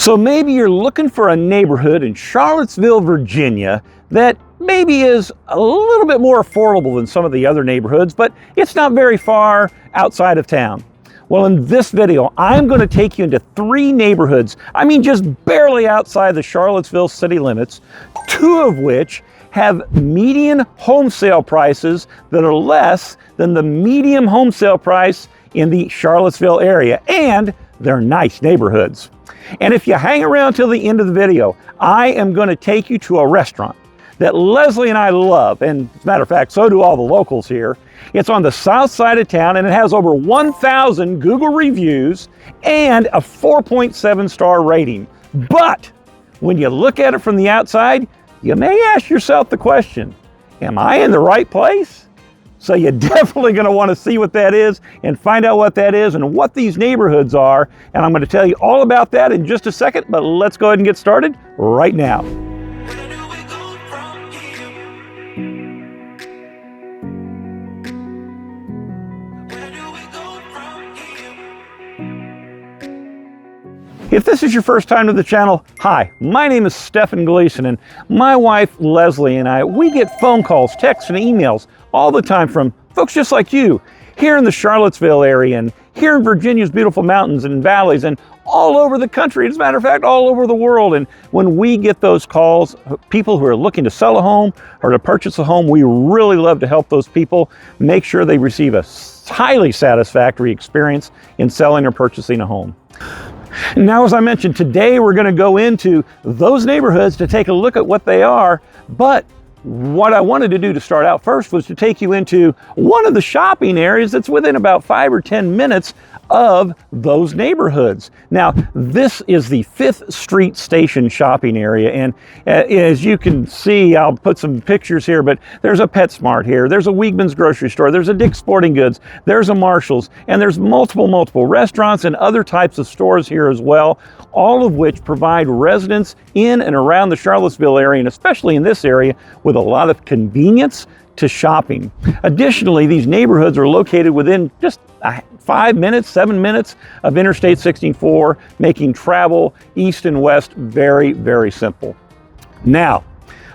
So maybe you're looking for a neighborhood in Charlottesville, Virginia that maybe is a little bit more affordable than some of the other neighborhoods, but it's not very far outside of town. Well, in this video, I'm going to take you into 3 neighborhoods, I mean just barely outside the Charlottesville city limits, 2 of which have median home sale prices that are less than the median home sale price in the Charlottesville area, and they're nice neighborhoods. And if you hang around till the end of the video, I am going to take you to a restaurant that Leslie and I love, and as a matter of fact, so do all the locals here. It's on the south side of town, and it has over 1,000 Google reviews and a 4.7 star rating. But when you look at it from the outside, you may ask yourself the question, am I in the right place? So you're definitely going to want to see what that is and find out what that is and what these neighborhoods are. And I'm going to tell you all about that in just a second, but let's go ahead and get started right now. If this is your first time to the channel, hi, my name is Stephen Gleason, and my wife Leslie and I, we get phone calls, texts, and emails all the time from folks just like you here in the Charlottesville area and here in Virginia's beautiful mountains and valleys and all over the country, as a matter of fact, all over the world. And when we get those calls, people who are looking to sell a home or to purchase a home, we really love to help those people make sure they receive a highly satisfactory experience in selling or purchasing a home. Now, as I mentioned, today we're going to go into those neighborhoods to take a look at what they are, but what I wanted to do to start out first was to take you into one of the shopping areas that's within about 5 or 10 minutes of those neighborhoods. Now, this is the 5th Street Station shopping area, and as you can see, I'll put some pictures here, but there's a PetSmart here, there's a Wegmans grocery store, there's a Dick's Sporting Goods, there's a Marshall's, and there's multiple restaurants and other types of stores here as well, all of which provide residents in and around the Charlottesville area, and especially in this area, with a lot of convenience to shopping. Additionally, these neighborhoods are located within just 5 minutes, 7 minutes of Interstate 64, making travel east and west very, very simple. Now,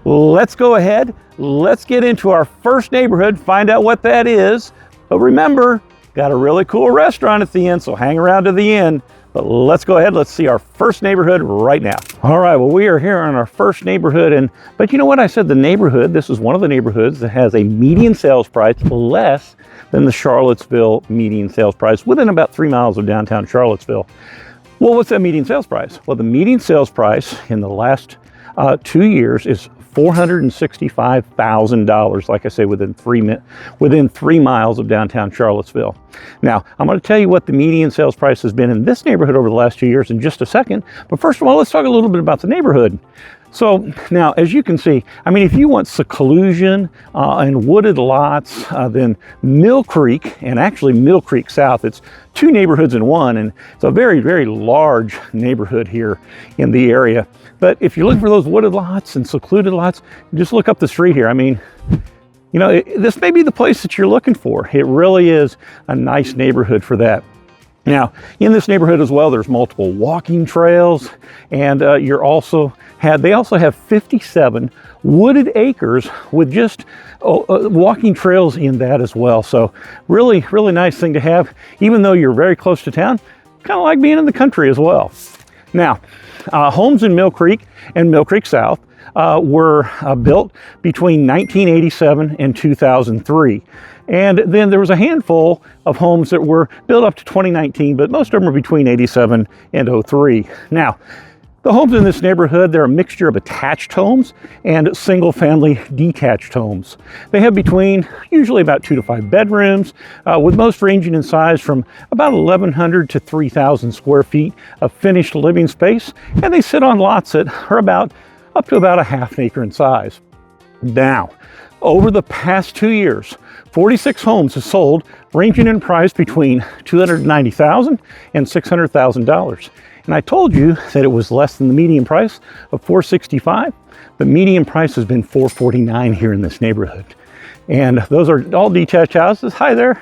let's go ahead, let's get into our first neighborhood, find out what that is. But remember, got a really cool restaurant at the end, so hang around to the end. But let's go ahead, let's see our first neighborhood right now. All right, well, we are here in our first neighborhood, but you know what? I said the neighborhood, this is one of the neighborhoods that has a median sales price less than the Charlottesville median sales price, within about 3 miles of downtown Charlottesville. Well, what's that median sales price? Well, the median sales price in the last 2 years is $465,000, like I say, within 3 miles of downtown Charlottesville. Now, I'm going to tell you what the median sales price has been in this neighborhood over the last 2 years in just a second. But first of all, let's talk a little bit about the neighborhood. So now, as you can see, I mean, if you want seclusion and wooded lots, then Mill Creek, and actually Mill Creek South, it's 2 neighborhoods in one, and it's a very, very large neighborhood here in the area. But if you're looking for those wooded lots and secluded lots, just look up the street here. I mean, you know, this may be the place that you're looking for. It really is a nice neighborhood for that. Now, in this neighborhood as well, there's multiple walking trails, and they also have 57 wooded acres with just walking trails in that as well. So really, really nice thing to have, even though you're very close to town, kind of like being in the country as well. Now, homes in Mill Creek and Mill Creek South were built between 1987 and 2003. And then there was a handful of homes that were built up to 2019, but most of them were between 87 and 03. Now, the homes in this neighborhood, they're a mixture of attached homes and single-family detached homes. They have between usually about 2 to 5 bedrooms, with most ranging in size from about 1,100 to 3,000 square feet of finished living space, and they sit on lots that are up to about a half an acre in size. Now, over the past 2 years, 46 homes have sold, ranging in price between $290,000 and $600,000. And I told you that it was less than the median price of $465,000. The median price has been $449,000 here in this neighborhood. And those are all detached houses. Hi there.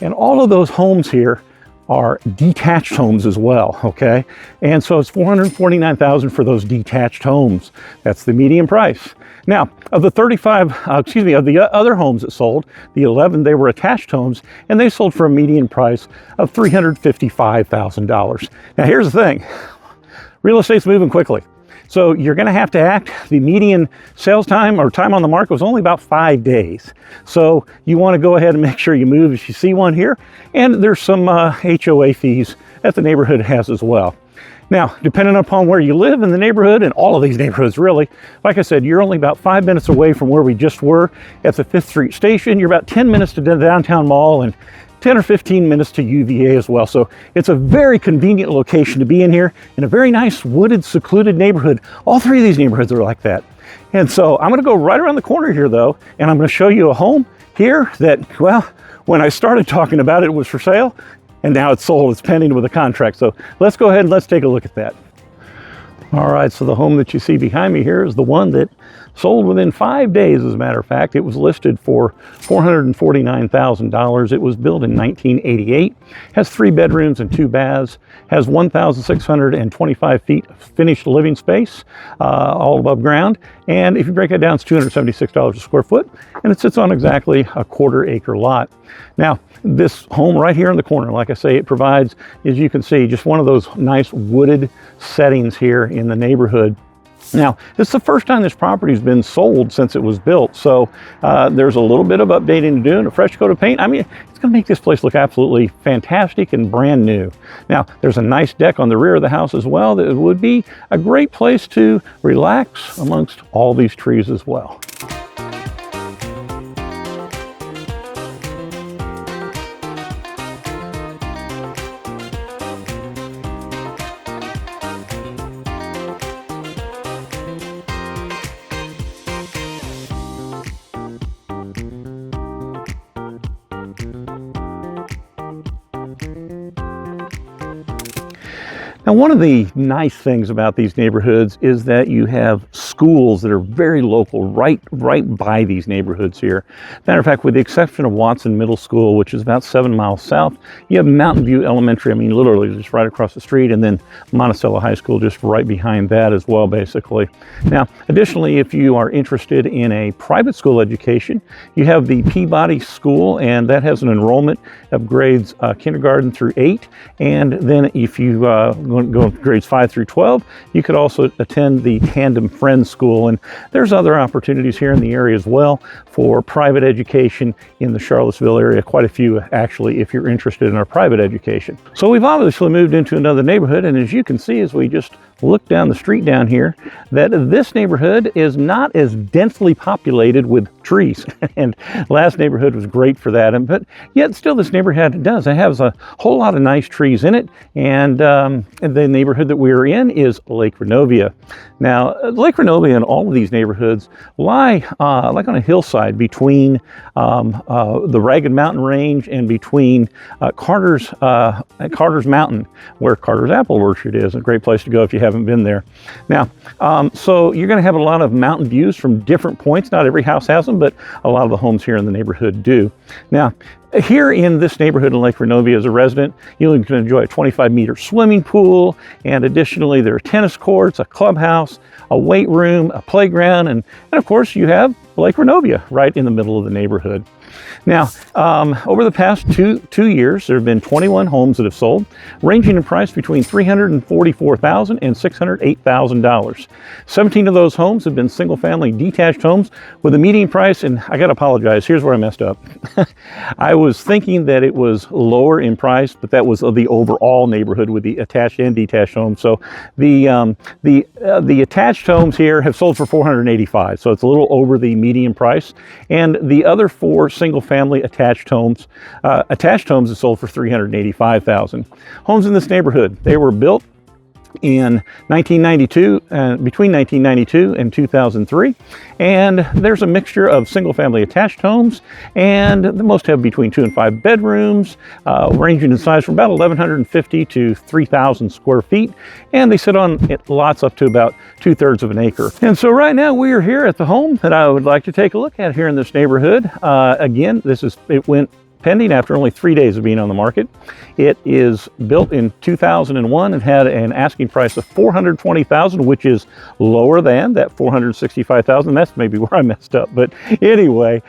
And all of those homes here are detached homes as well, okay? And so it's $449,000 for those detached homes. That's the median price. Now, of the of the other homes that sold, the 11, they were attached homes, and they sold for a median price of $355,000. Now, here's the thing. Real estate's moving quickly. So you're going to have to act. The median sales time or time on the market was only about 5 days. So you want to go ahead and make sure you move if you see one here. And there's some HOA fees that the neighborhood has as well. Now, depending upon where you live in the neighborhood, and all of these neighborhoods really, like I said, you're only about 5 minutes away from where we just were at the 5th Street station. You're about 10 minutes to the downtown mall and 10 or 15 minutes to UVA as well. So it's a very convenient location to be in here, in a very nice wooded, secluded neighborhood. All three of these neighborhoods are like that. And so I'm going to go right around the corner here though, and I'm going to show you a home here that, well, when I started talking about it, it was for sale, and now it's sold. It's pending with a contract. So let's go ahead and let's take a look at that. All right, so the home that you see behind me here is the one that sold within 5 days, as a matter of fact. It was listed for $449,000. It was built in 1988, has 3 bedrooms and 2 baths, has 1,625 feet of finished living space, all above ground. And if you break it down, it's $276 a square foot, and it sits on exactly a 1/4 acre lot. Now, this home right here in the corner, like I say, it provides, as you can see, just one of those nice wooded settings here in the neighborhood. Now, this is the first time this property's been sold since it was built, so there's a little bit of updating to do and a fresh coat of paint. I mean, it's going to make this place look absolutely fantastic and brand new. Now, there's a nice deck on the rear of the house as well that would be a great place to relax amongst all these trees as well. Now, one of the nice things about these neighborhoods is that you have schools that are very local, right by these neighborhoods here. Matter of fact, with the exception of Watson Middle School, which is about 7 miles south, you have Mountain View Elementary, I mean, literally just right across the street, and then Monticello High School just right behind that as well, basically. Now, additionally, if you are interested in a private school education, you have the Peabody School, and that has an enrollment of grades kindergarten through 8, and then if you go grades 5 through 12, you could also attend the Tandem Friends School, and there's other opportunities here in the area as well for private education in the Charlottesville area, quite a few actually, if you're interested in our private education. So we've obviously moved into another neighborhood, and as you can see as we just look down the street down here, that this neighborhood is not as densely populated with trees. And last neighborhood was great for that, but yet still this neighborhood does. It has a whole lot of nice trees in it, and the neighborhood that we're in is Lake Reynovia. Now, Lake Reynovia and all of these neighborhoods lie like on a hillside between the Ragged Mountain Range and between Carter's Mountain, where Carter's Apple Orchard is. A great place to go if you haven't been there. Now, so you're going to have a lot of mountain views from different points. Not every house has them, but a lot of the homes here in the neighborhood do. Now, here in this neighborhood in Lake Reynovia as a resident, you can enjoy a 25-meter swimming pool, and additionally there are tennis courts, a clubhouse, a weight room, a playground, and of course you have Lake Reynovia right in the middle of the neighborhood. Now, over the past two years, there have been 21 homes that have sold, ranging in price between $344,000 and $608,000. 17 of those homes have been single-family detached homes with a median price, and I got to apologize, here's where I messed up. I was thinking that it was lower in price, but that was the overall neighborhood with the attached and detached homes. So the attached homes here have sold for $485,000, so it's a little over the median price, and the other 4 single-family attached homes have sold for $385,000. Homes in this neighborhood, they were built in 1992, between 1992 and 2003, and there's a mixture of single-family attached homes, and the most have between 2 and 5 bedrooms, ranging in size from about 1,150 to 3,000 square feet, and they sit on lots up to about 2/3 of an acre. And so right now we are here at the home that I would like to take a look at here in this neighborhood. Again, it went pending after only 3 days of being on the market. It is built in 2001 and had an asking price of $420,000, which is lower than that $465,000. That's maybe where I messed up, but anyway,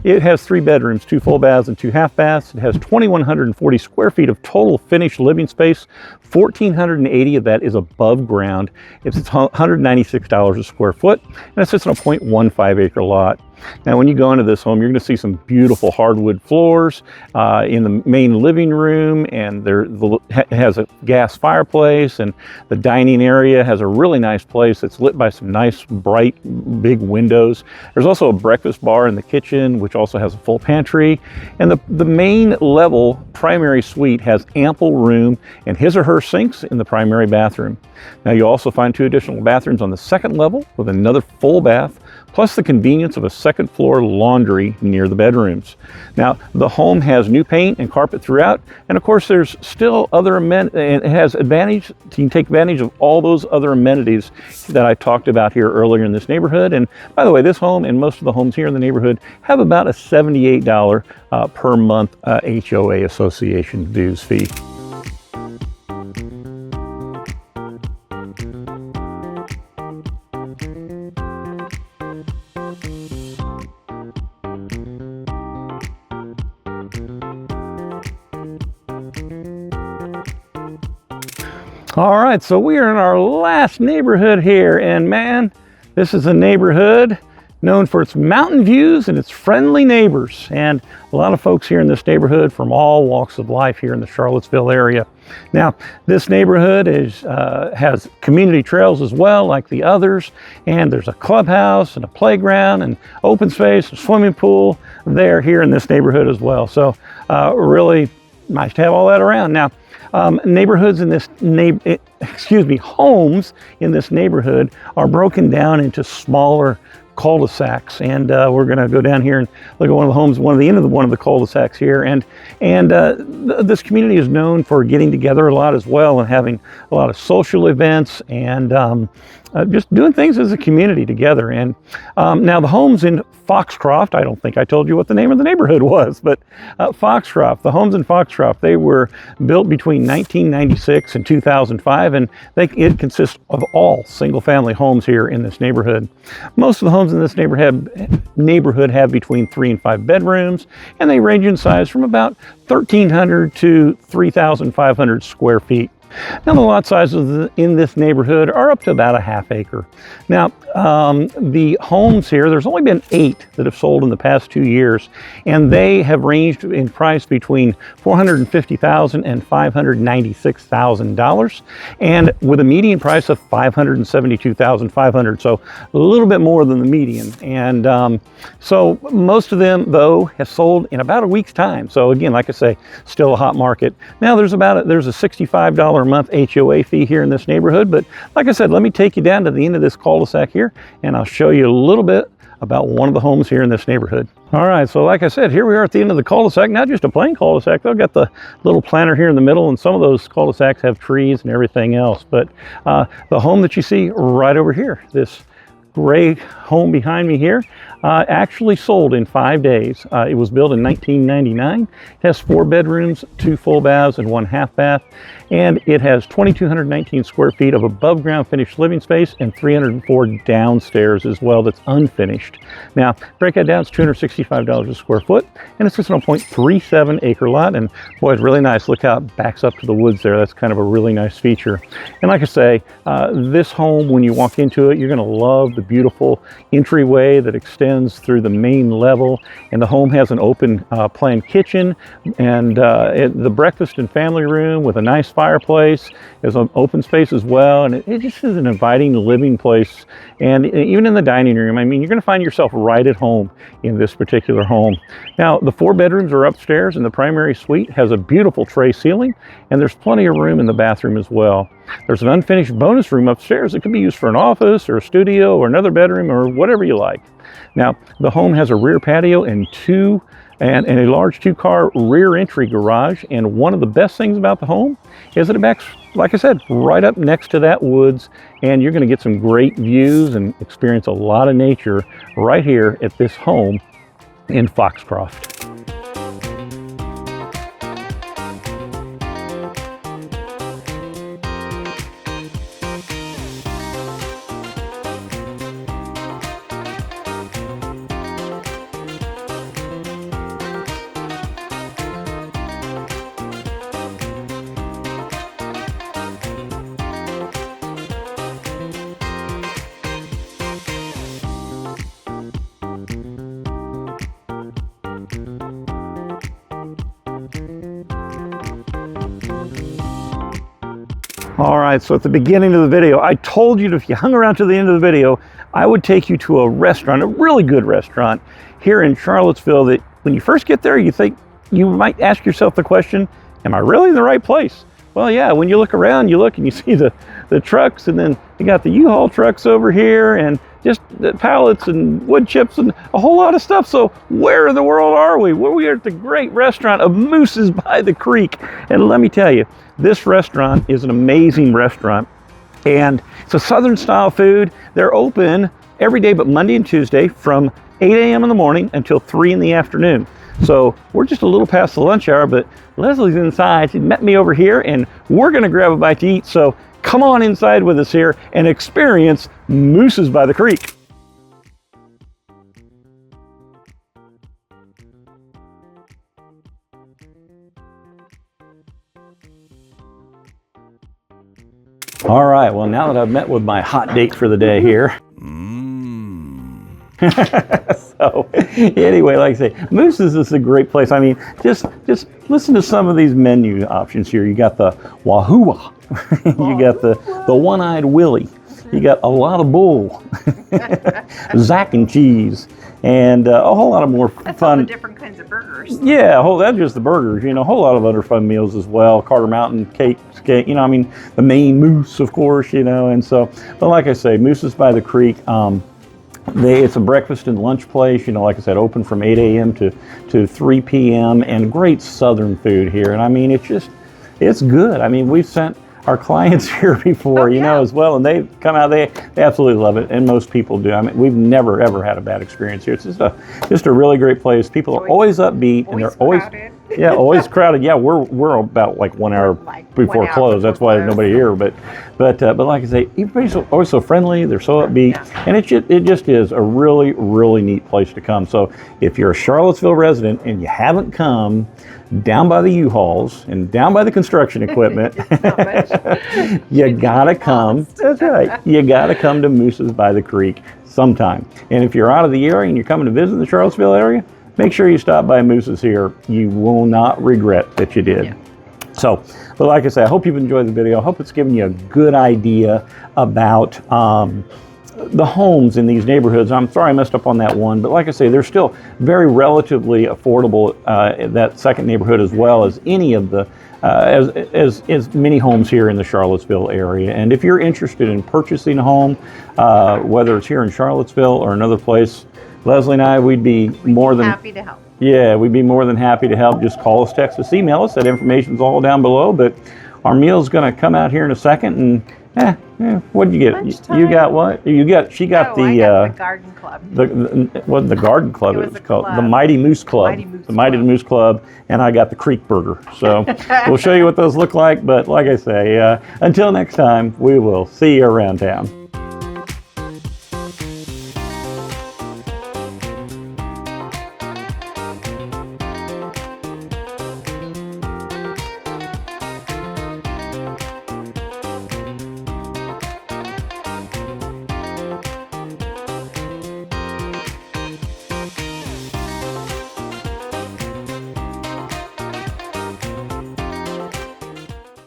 it has 3 bedrooms, 2 full baths and 2 half baths. It has 2,140 square feet of total finished living space. 1,480 of that is above ground. It's $196 a square foot, and it sits on a 0.15 acre lot. Now, when you go into this home, you're going to see some beautiful hardwood floors in the main living room, and it has a gas fireplace, and the dining area has a really nice place that's lit by some nice, bright, big windows. There's also a breakfast bar in the kitchen, which also has a full pantry, and the main level primary suite has ample room and his or her sinks in the primary bathroom. Now, you'll also find 2 additional bathrooms on the second level with another full bath, plus the convenience of a second floor laundry near the bedrooms. Now, the home has new paint and carpet throughout, and of course there's still other amenities. It has advantage, you can take advantage of all those other amenities that I talked about here earlier in this neighborhood. And by the way, this home and most of the homes here in the neighborhood have about a $78 per month HOA association dues fee. All right, so we are in our last neighborhood here, and man, this is a neighborhood known for its mountain views and its friendly neighbors. And a lot of folks here in this neighborhood from all walks of life here in the Charlottesville area. Now, this neighborhood has community trails as well, like the others, and there's a clubhouse and a playground and open space, a swimming pool there here in this neighborhood as well. So really nice to have all that around. Now, neighborhoods in this homes in this neighborhood are broken down into smaller cul-de-sacs, and we're going to go down here and look at one of the homes, one of the cul-de-sacs here, and this community is known for getting together a lot as well and having a lot of social events and just doing things as a community together. And now the homes in Foxcroft, I don't think I told you what the name of the neighborhood was, but Foxcroft, the homes in Foxcroft, they were built between 1996 and 2005, and it consists of all single-family homes here in this neighborhood. Most of the homes in this neighborhood have between 3 and 5 bedrooms, and they range in size from about 1,300 to 3,500 square feet. Now, the lot sizes in this neighborhood are up to about a half acre. Now, the homes here, there's only been 8 that have sold in the past 2 years, and they have ranged in price between $450,000 and $596,000, and with a median price of $572,500, so a little bit more than the median. And so most of them, though, have sold in about a week's time. So again, like I say, still a hot market. Now, there's a $65 a month HOA fee here in this neighborhood, but like I said, let me take you down to the end of this cul-de-sac here, and I'll show you a little bit about one of the homes here in this neighborhood. All right, so like I said, here we are at the end of the cul-de-sac. Not just a plain cul-de-sac, they've got the little planter here in the middle, and some of those cul-de-sacs have trees and everything else. But the home that you see right over here, this gray home behind me here, actually sold in 5 days. It was built in 1999. It has 4 bedrooms, 2 full baths, and 1 half bath. And it has 2,219 square feet of above ground finished living space and 304 downstairs as well that's unfinished. Now, break that down, it's $265 a square foot, and it's just on a 0.37 acre lot. And boy, it's really nice. Look how it backs up to the woods there. That's kind of a really nice feature. And like I say, this home, when you walk into it, you're going to love the beautiful entryway that extends through the main level. And the home has an open plan kitchen and the breakfast and family room with a nice fireplace. There's an open space as well, and it just is an inviting living place. And even in the dining room, I mean, you're going to find yourself right at home in this particular home. Now, the 4 bedrooms are upstairs, and the primary suite has a beautiful tray ceiling, and there's plenty of room in the bathroom as well. There's an unfinished bonus room upstairs that could be used for an office or a studio or another bedroom or whatever you like. Now, the home has a rear patio and a large 2-car rear entry garage. And one of the best things about the home is that it backs, like I said, right up next to that woods, and you're going to get some great views and experience a lot of nature right here at this home in Foxcroft. All right, so at the beginning of the video, I told you that if you hung around to the end of the video, I would take you to a restaurant, a really good restaurant here in Charlottesville that when you first get there, you might ask yourself the question, am I really in the right place? Well, yeah, when you look around, you look and you see the trucks, and then you got the U-Haul trucks over here, and just the pallets and wood chips and a whole lot of stuff. So where in the world are we? Well, we are at the great restaurant of Mooses by the Creek. And let me tell you, this restaurant is an amazing restaurant. And it's a Southern style food. They're open every day but Monday and Tuesday from 8 a.m. in the morning until 3 in the afternoon. So we're just a little past the lunch hour, but Leslie's inside. She met me over here, and we're gonna grab a bite to eat. So come on inside with us here and experience Mooses by the Creek. All right, well, now that I've met with my hot date for the day here. So anyway, like I say, Mooses is a great place. I mean, just listen to some of these menu options here. You got the Wahoo, you got the One-Eyed Willie, you got a lot of bull, Zack and cheese, and a whole lot of more That's fun. All the different kinds of burgers. Yeah, that's just the burgers. You know, a whole lot of other fun meals as well. Carter Mountain cake. You know, I mean, the Maine moose, of course. You know, and so, but like I say, Mooses by the Creek. It's a breakfast and lunch place, you know, like I said, open from 8 a.m. to 3 p.m. and great Southern food here. And I mean, it's good. I mean, we've sent our clients here before, you know, as well, and they come out, they absolutely love it, and most people do. I mean, we've never, ever had a bad experience here. It's just a really great place. People are always upbeat, and they're always crowded. Yeah, always crowded. Yeah, we're about like 1 hour before close. That's why there's nobody here. But like I say, everybody's always so friendly. They're so upbeat, and it just is a really, really neat place to come. So if you're a Charlottesville resident and you haven't come down by the U-Hauls and down by the construction equipment, you gotta come. That's right. You gotta come to Mooses by the Creek sometime. And if you're out of the area and you're coming to visit the Charlottesville area, make sure you stop by Mooses here. You will not regret that you did. Yeah. So, but like I say, I hope you've enjoyed the video. I hope it's given you a good idea about the homes in these neighborhoods. I'm sorry I messed up on that one, but like I say, they're still very relatively affordable in that second neighborhood, as well as any of the as many homes here in the Charlottesville area. And if you're interested in purchasing a home, whether it's here in Charlottesville or another place, Leslie and I, we'd be more than happy to help. Yeah, we'd be more than happy to help. Just call us, text us, email us. That information's all down below. But our meal's going to come out here in a second. And what did you get? Lunchtime. You got what? You got? She got I got the garden club. The garden club? It was called the Mighty Moose Club. The Mighty Moose Club. And I got the Creek Burger. So we'll show you what those look like. But like I say, until next time, we will see you around town.